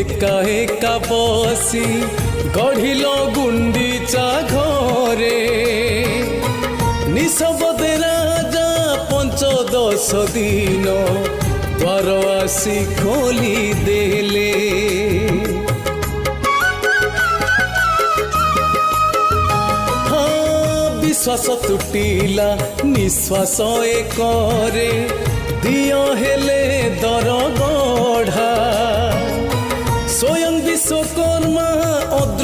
एका एका बसी गढ़िल गुंडीचा घरे निशबदे राजा पंचदश दिन द्वार आसी खोली देले विश्वास तुटिला निश्वास एकरे दिय हेले दर गढ़ा स्वयं